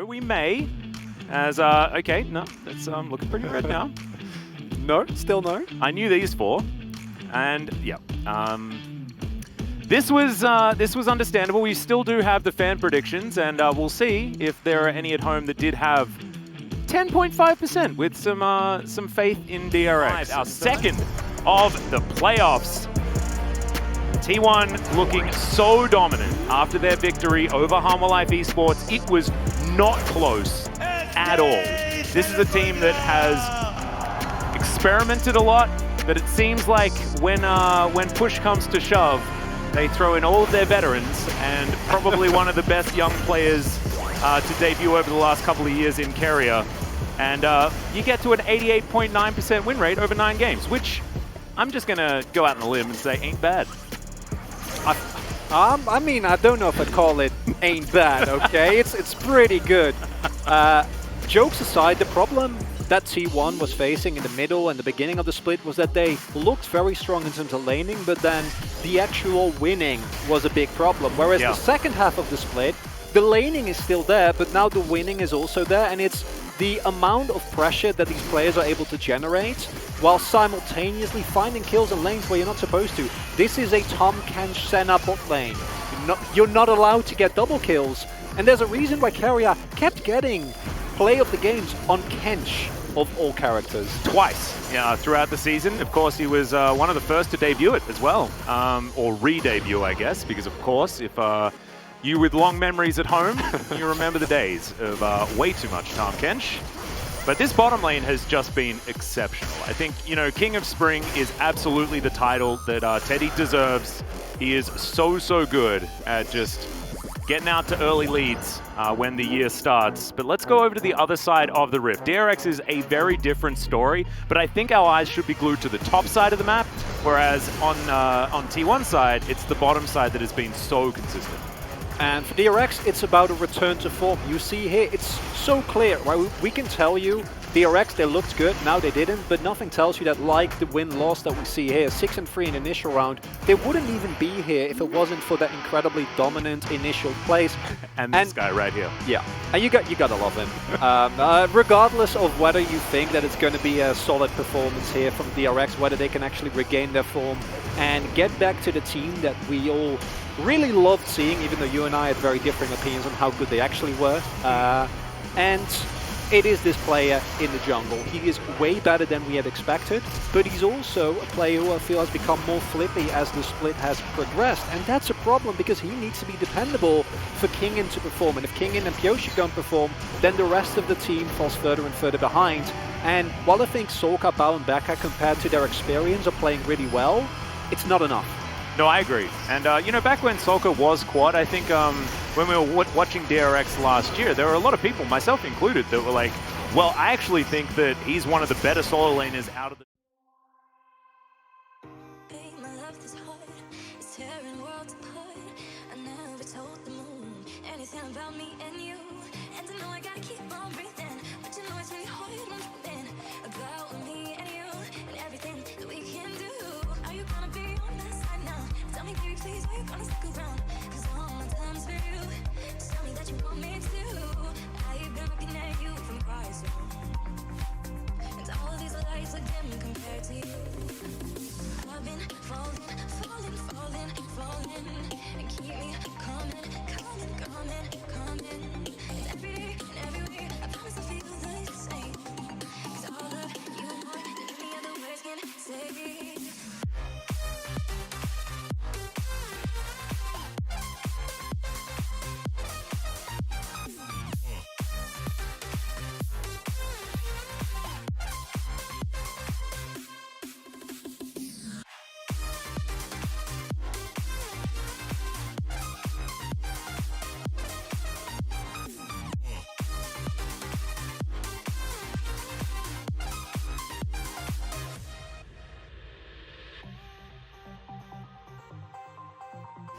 No, we may. As, okay, no, that's looking pretty red now. No, still no. I knew these four. And, yeah. This was understandable. We still do have the fan predictions, and we'll see if there are any at home that did have 10.5% with some faith in DRX. Our second of the playoffs. T1 looking so dominant after their victory over Harmolife Esports. It was not close at all. This is a team that has experimented a lot, but it seems like when push comes to shove, they throw in all of their veterans and probably one of the best young players to debut over the last couple of years in Keria. And you get to an 88.9% win rate over 9 games, which I'm just going to go out on a limb and say ain't bad. I mean, I don't know if I'd call it ain't bad, okay? it's pretty good. Jokes aside, the problem that T1 was facing in the middle and the beginning of the split was that they looked very strong in terms of laning, but then the actual winning was a big problem. Whereas the second half of the split, the laning is still there, but now the winning is also there, and it's the amount of pressure that these players are able to generate while simultaneously finding kills in lanes where you're not supposed to. This is a Tom Kench Senna bot lane. You're not allowed to get double kills, and there's a reason why Keria kept getting play of the games on Kench of all characters. Twice throughout the season. Of course, he was one of the first to debut it as well, or re-debut, I guess, because of course, if you with long memories at home, you remember the days of way too much Tahm Kench. But this bottom lane has just been exceptional. I think, you know, King of Spring is absolutely the title that Teddy deserves. He is so good at just getting out to early leads when the year starts. But let's go over to the other side of the rift. DRX is a very different story, but I think our eyes should be glued to the top side of the map, whereas on T1 side, it's the bottom side that has been so consistent. And for DRX, it's about a return to form. You see here, it's so clear, right? We can tell you, DRX, they looked good, now they didn't, but nothing tells you that, like the win-loss that we see here, 6-3 in the initial round, they wouldn't even be here if it wasn't for that incredibly dominant initial place. and this guy right here. Yeah, and you gotta love him. Regardless of whether you think that it's going to be a solid performance here from DRX, whether they can actually regain their form and get back to the team that we all really loved seeing, even though you and I had very differing opinions on how good they actually were. And it is this player in the jungle. He is way better than we had expected, but he's also a player who I feel has become more flippy as the split has progressed. And that's a problem because he needs to be dependable for Kingin to perform. And if Kingin and Pyosik don't perform, then the rest of the team falls further and further behind. And while I think Solka, Bao and Becca, compared to their experience, are playing really well, it's not enough. No, I agree. And, you know, back when Solka was quad, I think when we were watching DRX last year, there were a lot of people, myself included, that were like, well, I actually think that he's one of the better solo laners out of the...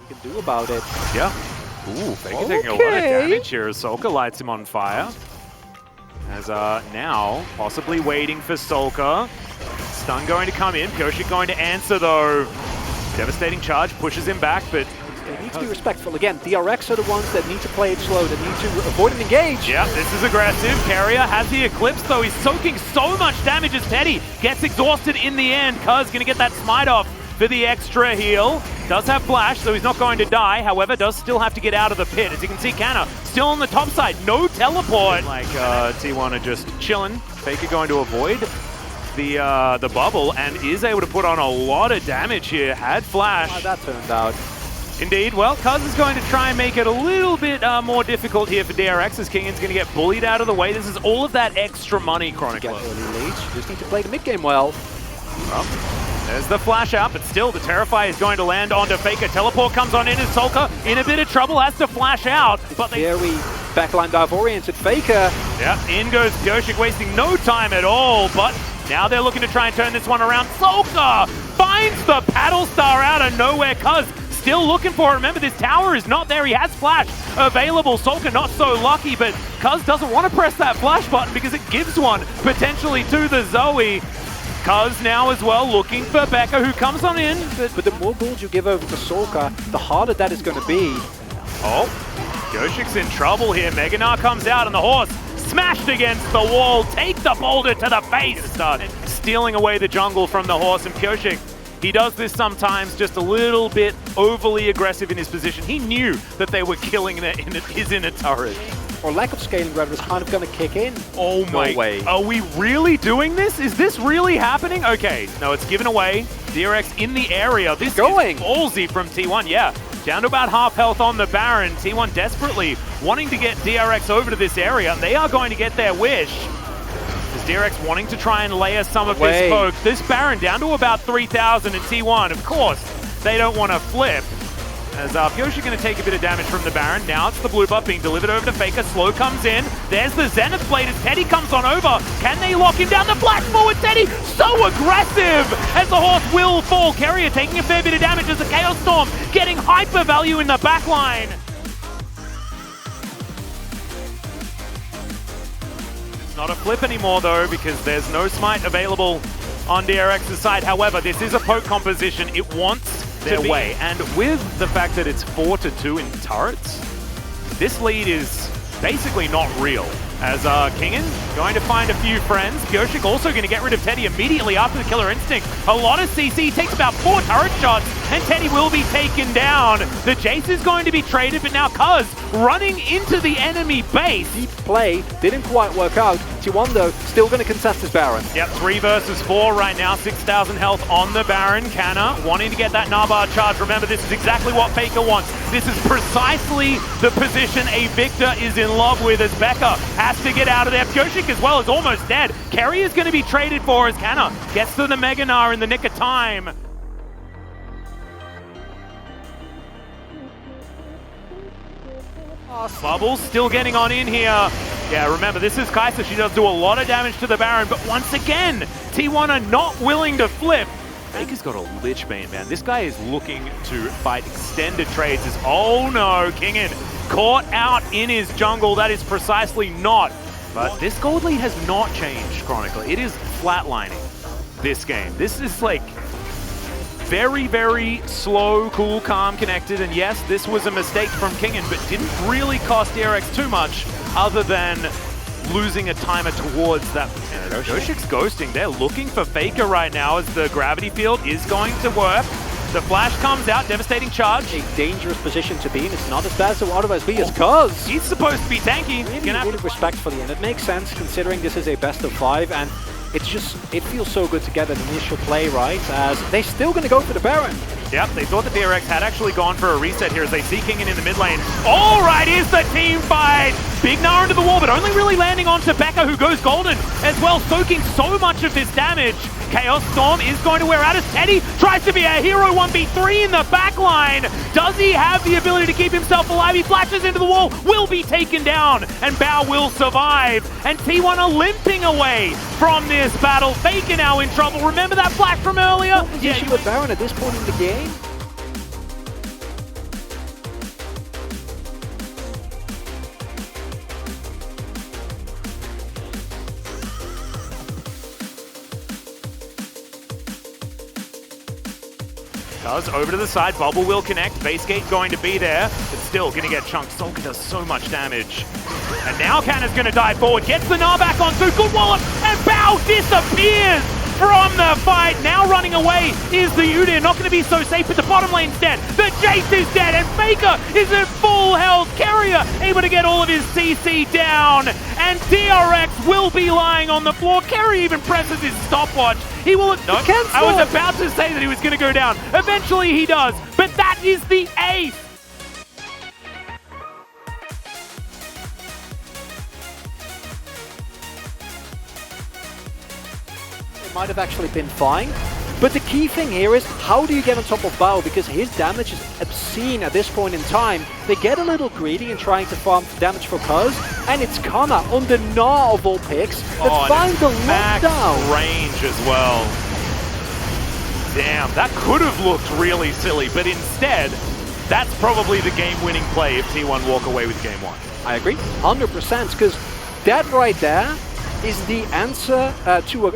Can do about it. Yeah. Ooh, Faker taking a lot of damage here. Solka lights him on fire. As now, possibly waiting for Solka. Stun going to come in. Pyosik going to answer though. Devastating charge, pushes him back, but They need to be respectful. Again, DRX are the ones that need to play it slow, that need to avoid and engage. Yep, this is aggressive. Carrier has the Eclipse, though. He's soaking so much damage as Teddy gets exhausted in the end. Cuz going to get that smite off for the extra heal. Does have flash, so he's not going to die. However, does still have to get out of the pit. As you can see, Canna still on the top side. No teleport. Like T1 are just chilling. Faker going to avoid the bubble and is able to put on a lot of damage here. Had flash. How that turned out. Indeed. Well, Cuz is going to try and make it a little bit more difficult here for DRX as Kingan's going to get bullied out of the way. This is all of that extra money, Chronicler. Get early leads. Just need to play the mid game well. There's the flash out, but still the Terrify is going to land onto Faker. Teleport comes on in as Solka in a bit of trouble, has to flash out. But very backline dive oriented Faker. Yep, in goes Pyosik, wasting no time at all, but now they're looking to try and turn this one around. Solka finds the paddle star out of nowhere. Cuz still looking for it. Remember, this tower is not there. He has flash available. Solka not so lucky, but Cuz doesn't want to press that flash button because it gives one potentially to the Zoe. Cuz now as well looking for Becca, who comes on in. But the more gold you give over to Solka, the harder that is going to be. Oh, Pyyosik's in trouble here. Meganar comes out and the horse smashed against the wall. Take the boulder to the face. Stealing away the jungle from the horse, and Pyosik, he does this sometimes just a little bit overly aggressive in his position. He knew that they were killing his inner turret. Or lack of scaling rather was kind of going to kick in. Oh my, no way. Are we really doing this? Is this really happening? Okay, no, it's given away. DRX in the area. This is ballsy from T1, yeah. Down to about half health on the Baron. T1 desperately wanting to get DRX over to this area. They are going to get their wish. Is DRX wanting to try and layer some of this smoke. This Baron down to about 3,000 and T1. Of course, they don't want to flip. As Pyosik going to take a bit of damage from the Baron. Now it's the blue buff being delivered over to Faker. Slow comes in. There's the Zenith Blade as Teddy comes on over. Can they lock him down? The flash forward Teddy, so aggressive as the horse will fall. Carrier taking a fair bit of damage as the Chaos Storm getting hyper value in the backline. It's not a flip anymore though because there's no smite available on DRX's side. However, this is a poke composition. It wants their way, and with the fact that it's 4-2 in turrets, this lead is basically not real. As Kingan going to find a few friends. Pyosik also going to get rid of Teddy immediately after the Killer Instinct. A lot of CC, takes about 4 turret shots, and Teddy will be taken down. The Jace is going to be traded, but now Cuz running into the enemy base. Deep play didn't quite work out. T1 though, still going to contest his Baron. Yep, 3 versus 4 right now, 6,000 health on the Baron. Canna wanting to get that Narbar charge. Remember, this is exactly what Faker wants. This is precisely the position a Victor is in love with, as Becca has to get out of there. Pyosik as well is almost dead. Kerry is going to be traded for as Canna gets to the Meganar in the nick of time. Bubbles still getting on in here. Yeah, remember, this is Kai'Sa. She does do a lot of damage to the Baron, but once again, T1 are not willing to flip. Faker's got a Lich Bane, man. This guy is looking to fight extended trades. Oh no, Kingan caught out in his jungle. That is precisely not. But this gold lead has not changed, Chronicler. It is flatlining this game. This is like very, very slow, cool, calm, connected. And yes, this was a mistake from Kingan, but didn't really cost DRX too much other than losing a timer towards that. Pyyosik's ghosting. They're looking for Faker right now as the gravity field is going to work. The flash comes out, devastating charge. A dangerous position to be in. It's not as bad as it would otherwise be, as Cuz. He's supposed to be tanky. Really respectfully, and it makes sense considering this is a best of 5, and it's just, it feels so good to get an initial play right, as they're still going to go for the Baron. Yep, they thought that DRX had actually gone for a reset here as they see Kingan in the mid lane. All right, here's the team fight. Big Gnar into the wall, but only really landing onto Becca, who goes golden as well, soaking so much of this damage. Chaos Storm is going to wear out as Teddy tries to be a hero 1v3 in the backline. Does he have the ability to keep himself alive? He flashes into the wall, will be taken down, and Bao will survive. And T1 are limping away from this battle. Faker now in trouble. Remember that flash from earlier? What was the issue with Baron at this point in the game? Cuz over to the side, Bubble will connect. Base gate going to be there, but still gonna get chunked. Solka does so much damage. And now Canna's gonna dive forward, gets the Gnar back on, good wallop, and Bao disappears from the fight. Now running away is the Udin, not gonna be so safe, but the bottom lane's dead. The Jace is dead, and Faker is at full health. Carrier able to get all of his CC down, and DRX will be lying on the floor. Carrier even presses his stopwatch. He will, no, I was about to say that he was gonna go down. Eventually he does, but that is the ace. Might have actually been fine, but the key thing here is how do you get on top of Bao, because his damage is obscene at this point in time. They get a little greedy in trying to farm damage for Cuz, and it's Canna on the Gnar of all picks that finds the lockdown range as well. Damn, that could have looked really silly, but instead, that's probably the game-winning play if T1 walk away with game 1. I agree, 100%, because that right there is the answer to a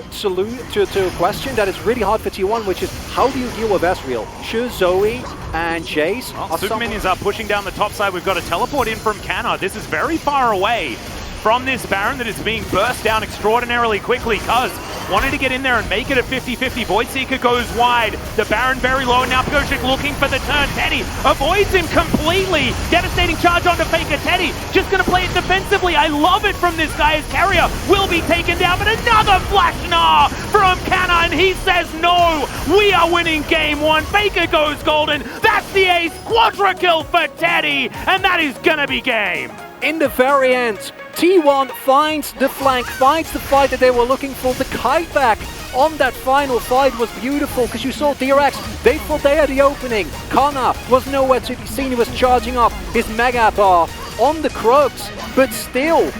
question that is really hard for T1, which is how do you deal with Ezreal? Sure, Zoe and Jace. Well, Super Minions are pushing down the top side. We've got a teleport in from Canna. This is very far away from this Baron that is being burst down extraordinarily quickly. Cuz wanted to get in there and make it a 50-50. Voidseeker goes wide. The Baron very low, and now Pyosik looking for the turn. Teddy avoids him completely. Devastating charge onto Faker. Teddy just going to play it defensively. I love it from this guy. His carrier will be taken down, but another flash Gnar from Canna, and he says no. We are winning game 1. Faker goes golden. That's the ace. Quadra kill for Teddy, and that is going to be game. In the very end, T1 finds the flank, finds the fight that they were looking for. The kite back on that final fight was beautiful, because you saw DRX, they thought they had the opening. Canna was nowhere to be seen. He was charging up his Mega Bar on the Krugs, but still,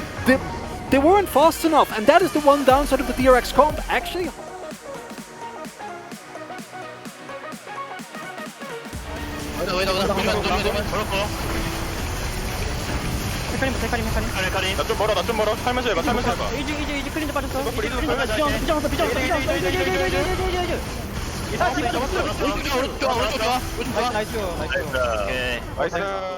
they weren't fast enough, and that is the one downside of the DRX comp. Actually, 나좀 멀어. 살면서 해봐. 이제 클린즈 빠졌어. 잡았어. 오른쪽 좋아. 나이스. 나이스.